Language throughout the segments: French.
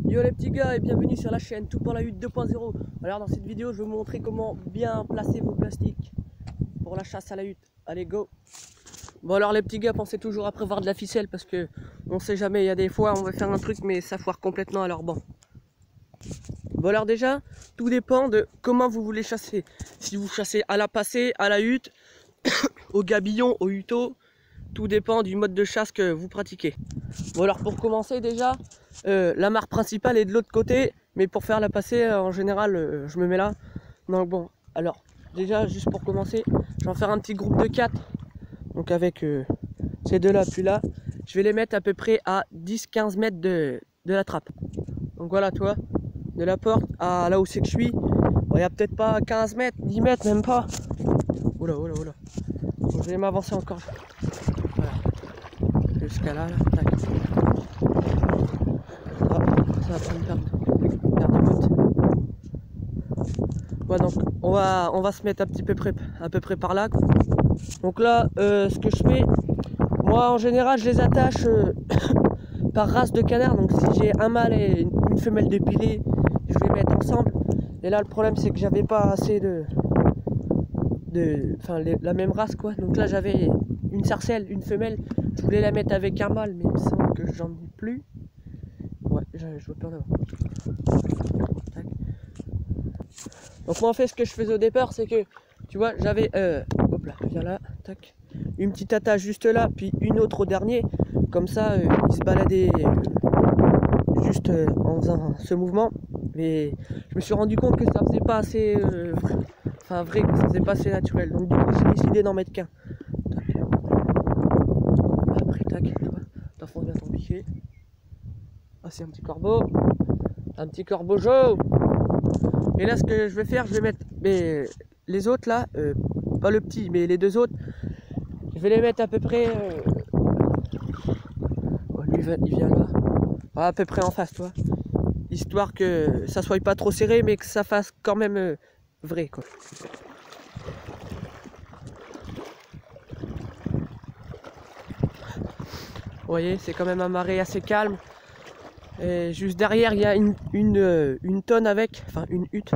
Yo les petits gars et bienvenue sur la chaîne Tout pour la hutte 2.0. Alors dans cette vidéo je vais vous montrer comment bien placer vos plastiques pour la chasse à la hutte. Allez go. Bon alors les petits gars, pensez toujours à prévoir de la ficelle parce que on sait jamais, il y a des fois on va faire un truc mais ça foire complètement, alors bon. Bon alors déjà, tout dépend de comment vous voulez chasser. Si vous chassez à la passée, à la hutte, au gabillon, au huteau, tout dépend du mode de chasse que vous pratiquez. Bon alors pour commencer déjà, la mare principale est de l'autre côté, mais pour faire la passée en général je me mets là. Donc bon, alors déjà juste pour commencer, je vais en faire un petit groupe de 4. Donc avec ces deux là puis là, je vais les mettre à peu près à 10-15 mètres de la trappe. Donc voilà, toi, de la porte à là où c'est que je suis, il n'y a peut-être pas 15 mètres, 10 mètres, même pas. Oula, oula, oula. Donc, je vais m'avancer encore. Voilà. Jusqu'à là, là. Tac. Ah, ça va prendre une paire de bottes. Ouais, donc on va se mettre à peu près par là, quoi. Donc là, ce que je fais, moi en général, je les attache par race de canard. Donc si j'ai un mâle et une femelle dépilée, je vais les mettre ensemble. Et là, le problème, c'est que j'avais pas assez la même race, quoi. Donc là, j'avais une sarcelle, une femelle. Je voulais la mettre avec un mâle, mais il me semble que j'en ai plus. Ouais, je veux plus en avoir. Tac. Donc moi, en fait, ce que je faisais au départ, c'est que, tu vois, j'avais, hop là, viens là, tac, une petite attache juste là, puis une autre au dernier. Comme ça, il se baladait juste en faisant ce mouvement. Mais je me suis rendu compte que ça faisait pas assez vrai, que ça faisait pas assez naturel. Donc du coup, j'ai décidé d'en mettre qu'un. Après, tac, tu vois, t'enfonces bien ton piquet. Ah, c'est un petit corbeau. Un petit corbeau jaune. Et là, ce que je vais faire, je vais mettre les autres là, pas le petit, mais les deux autres, je vais les mettre à peu près. Oh, lui, il vient là. À peu près en face, toi. Histoire que ça soit pas trop serré, mais que ça fasse quand même vrai, quoi. Vous voyez, c'est quand même un marais assez calme. Et juste derrière, il y a une tonne avec, enfin une hutte.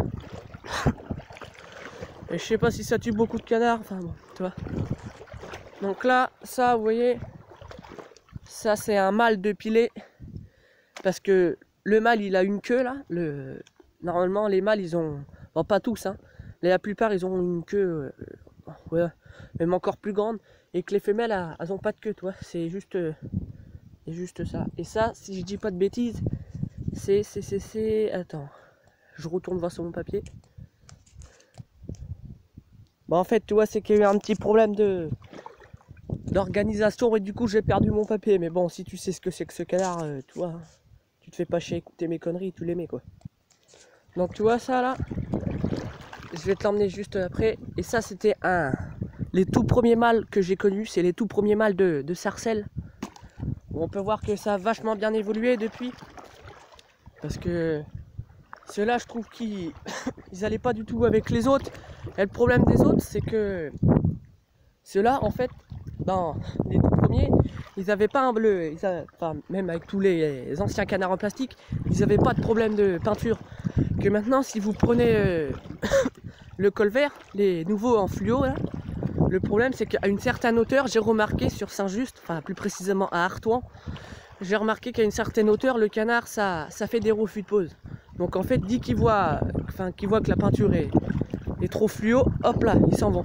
Et je sais pas si ça tue beaucoup de canards, enfin bon, tu vois. Donc là, ça, vous voyez, ça c'est un mâle dépilé. Parce que le mâle, il a une queue là. Normalement, les mâles, ils ont, bon, pas tous, hein. La plupart, ils ont une queue, ouais, même encore plus grande. Et que les femelles, elles ont pas de queue, tu vois. C'est juste ça. Et ça, si je dis pas de bêtises, c'est... Attends, je retourne voir sur mon papier. Bon, en fait, tu vois, c'est qu'il y a eu un petit problème d'organisation et du coup, j'ai perdu mon papier. Mais bon, si tu sais ce que c'est que ce canard, tu vois, tu te fais pas chier à écouter mes conneries, tu les mets, quoi. Donc, tu vois ça, là, je vais te l'emmener juste après. Et ça, c'était les tout premiers mâles que j'ai connus. C'est les tout premiers mâles de sarcelle. On peut voir que ça a vachement bien évolué depuis. Parce que ceux-là, je trouve qu'ils n'allaient pas du tout avec les autres. Et le problème des autres, c'est que ceux-là, en fait, dans les tout premiers, ils n'avaient pas un bleu. Enfin, même avec tous les anciens canards en plastique, ils n'avaient pas de problème de peinture. Que maintenant, si vous prenez le col vert, les nouveaux en fluo, là, le problème, c'est qu'à une certaine hauteur, j'ai remarqué sur Saint-Just, enfin plus précisément à Artois, j'ai remarqué qu'à une certaine hauteur, le canard, ça fait des refus de pose. Donc en fait, dès qu'il voit que la peinture est trop fluo, hop là, ils s'en vont.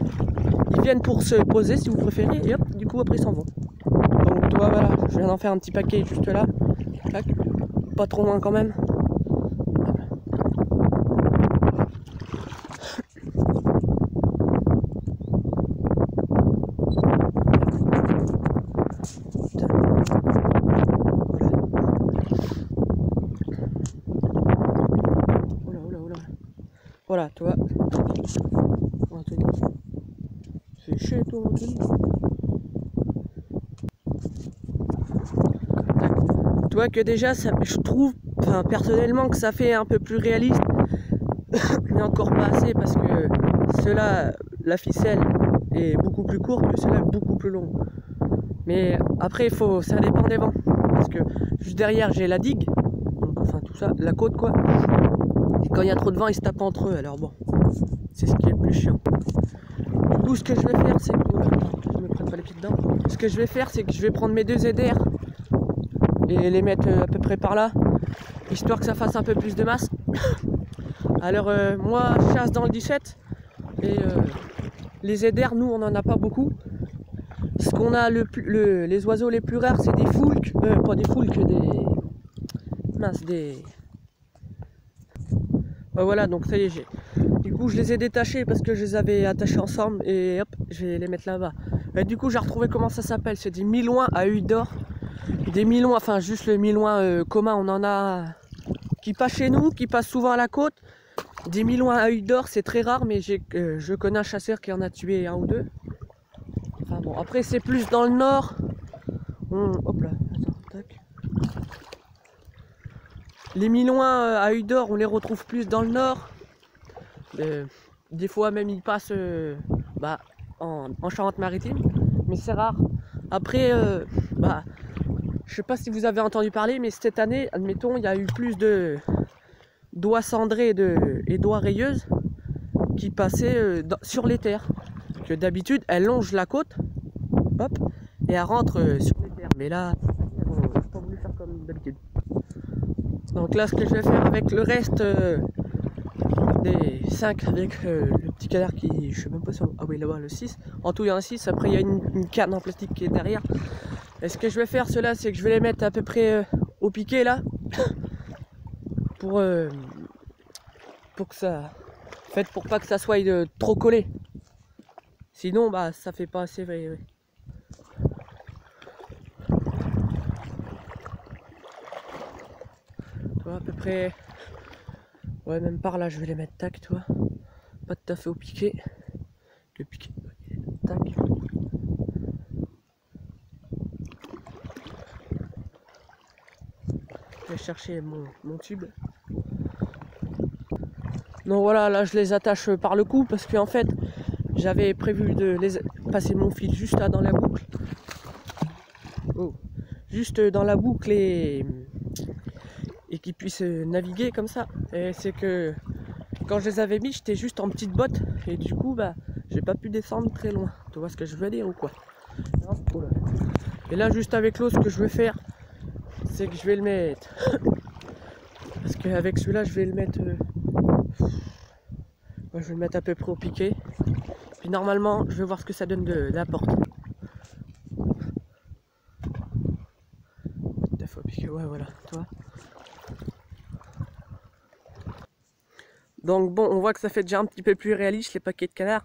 Ils viennent pour se poser, si vous préférez, et hop, du coup, après, ils s'en vont. Donc toi, voilà, je viens d'en faire un petit paquet juste là. Tac. Pas trop loin quand même. Voilà, tu vois. C'est chier, toi, Anthony. Tu vois que déjà, ça, je trouve, personnellement, que ça fait un peu plus réaliste. Mais encore pas assez parce que ceux-là, la ficelle est beaucoup plus courte que ceux-là beaucoup plus longue. Mais après, ça dépend des vents. Parce que juste derrière, j'ai la digue. Donc enfin tout ça, la côte quoi. Et quand il y a trop de vent, ils se tapent entre eux, alors bon, c'est ce qui est le plus chiant. Du coup, ce que je vais faire, c'est que... je me prenne pas les pieds dedans. Ce que je vais faire, c'est que je vais prendre mes 2 ZR et les mettre à peu près par là, histoire que ça fasse un peu plus de masse. Alors moi, je chasse dans le 17 et les ZR, nous, on n'en a pas beaucoup. Ce qu'on a les oiseaux les plus rares, c'est des foulques, pas des foulques, des... mince, des... voilà, donc ça y est, du coup je les ai détachés parce que je les avais attachés ensemble et hop, je vais les mettre là-bas. Du coup j'ai retrouvé comment ça s'appelle, c'est des milouins à œil d'or. Des milouins, enfin juste le milouin commun, on en a qui passe chez nous, qui passe souvent à la côte. Des milouins à œil d'or, c'est très rare, mais je connais un chasseur qui en a tué 1 ou 2. Enfin bon, après c'est plus dans le nord. Hop là, attends, tac. Les milouins à œil d'or, on les retrouve plus dans le nord. Des fois même ils passent en Charente-Maritime, mais c'est rare. Après, je sais pas si vous avez entendu parler, mais cette année, admettons, il y a eu plus d'oies cendrées et d'oies rayeuses qui passaient sur les terres. Que d'habitude, elles longent la côte, hop, et elles rentrent sur les terres. Mais là, j'ai pas voulu faire comme d'habitude. Donc là, ce que je vais faire avec le reste des 5, avec le petit canard qui, je sais même pas si ah oui, là-bas, le 6. En tout, il y en a 6. Après, il y a une canne en plastique qui est derrière. Et ce que je vais faire, cela, c'est que je vais les mettre à peu près au piqué, là. Pour que ça... En fait, pour pas que ça soit trop collé. Sinon, ça fait pas assez vrai. Toi, à peu près... Ouais, même par là, je vais les mettre, tac, toi. Pas tout à fait au piqué. Le piqué, tac. Je vais chercher mon tube. Donc voilà, là, je les attache par le cou parce qu'en fait, j'avais prévu de passer mon fil juste là dans la boucle. Oh. Juste dans la boucle et qu'ils puissent naviguer comme ça. Et c'est que quand je les avais mis, j'étais juste en petite botte et du coup, j'ai pas pu descendre très loin. Tu vois ce que je veux dire ou quoi? Et là, juste avec l'eau, ce que je vais faire, c'est que je vais le mettre. Parce qu'avec celui-là, je vais le mettre. Je vais le mettre à peu près au piqué. Puis normalement, je vais voir ce que ça donne de la porte. Tout à fait au piqué, ouais, voilà, toi. Donc bon, on voit que ça fait déjà un petit peu plus réaliste les paquets de canards.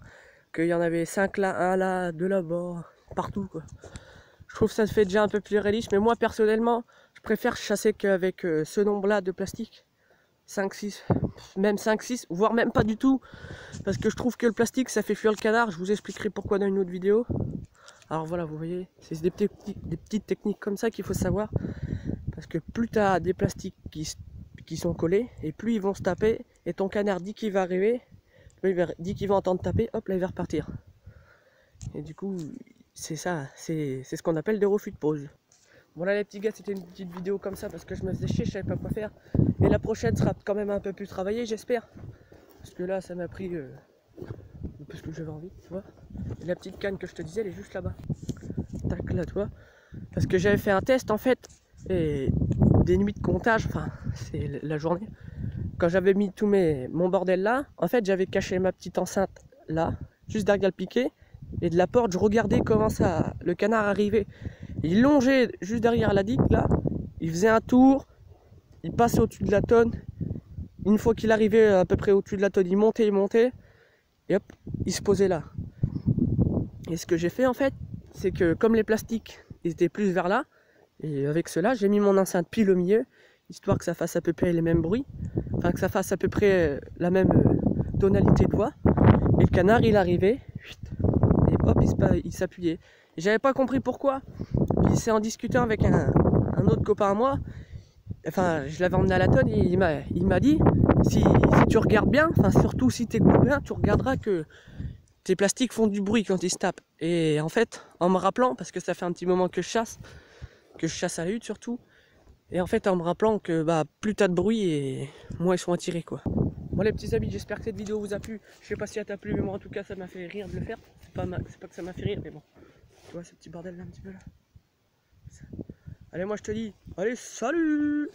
Qu'il y en avait 5 là, 1 là, 2 là-bas, partout quoi. Je trouve que ça fait déjà un peu plus réaliste. Mais moi personnellement, je préfère chasser qu'avec ce nombre-là de plastique. 5, 6, même 5, 6, voire même pas du tout. Parce que je trouve que le plastique ça fait fuir le canard. Je vous expliquerai pourquoi dans une autre vidéo. Alors voilà, vous voyez, c'est des petites techniques comme ça qu'il faut savoir. Parce que plus tu as des plastiques qui sont collés, et plus ils vont se taper. Et ton canard dit qu'il va arriver, dit qu'il va entendre taper, hop là il va repartir. Et du coup, c'est ça, c'est ce qu'on appelle des refus de pause. Voilà les petits gars, c'était une petite vidéo comme ça parce que je me faisais chier, je savais pas quoi faire. Et la prochaine sera quand même un peu plus travaillée, j'espère. Parce que là, ça m'a pris parce que j'avais envie, tu vois. Et la petite canne que je te disais, elle est juste là-bas. Tac, là, tu vois. Parce que j'avais fait un test en fait, et des nuits de comptage, enfin, c'est la journée. Quand j'avais mis tout mon bordel là, en fait, j'avais caché ma petite enceinte là, juste derrière le piquet. Et de la porte, je regardais comment ça, le canard arrivait. Il longeait juste derrière la digue là, il faisait un tour, il passait au-dessus de la tonne. Une fois qu'il arrivait à peu près au-dessus de la tonne, il montait, et hop, il se posait là. Et ce que j'ai fait en fait, c'est que comme les plastiques, ils étaient plus vers là, et avec cela, j'ai mis mon enceinte pile au milieu, histoire que ça fasse à peu près les mêmes bruits, enfin que ça fasse à peu près la même tonalité de voix. Et le canard, il arrivait, et hop, il s'appuyait. Et j'avais pas compris pourquoi. Puis c'est en discutant avec un autre copain à moi, enfin je l'avais emmené à la tonne, et il m'a dit, si tu regardes bien, enfin surtout si tu écoutes bien, tu regarderas que tes plastiques font du bruit quand ils se tapent. Et en fait, en me rappelant, parce que ça fait un petit moment que je chasse à la hutte surtout, Et en fait, en me rappelant que bah, plus t'as de bruit et moins ils sont attirés quoi. Bon les petits amis, j'espère que cette vidéo vous a plu. Je sais pas si elle t'a plu, mais moi en tout cas ça m'a fait rire de le faire. C'est pas que ça m'a fait rire, mais bon. Tu vois ce petit bordel là un petit peu là. Allez, moi je te dis, allez, salut!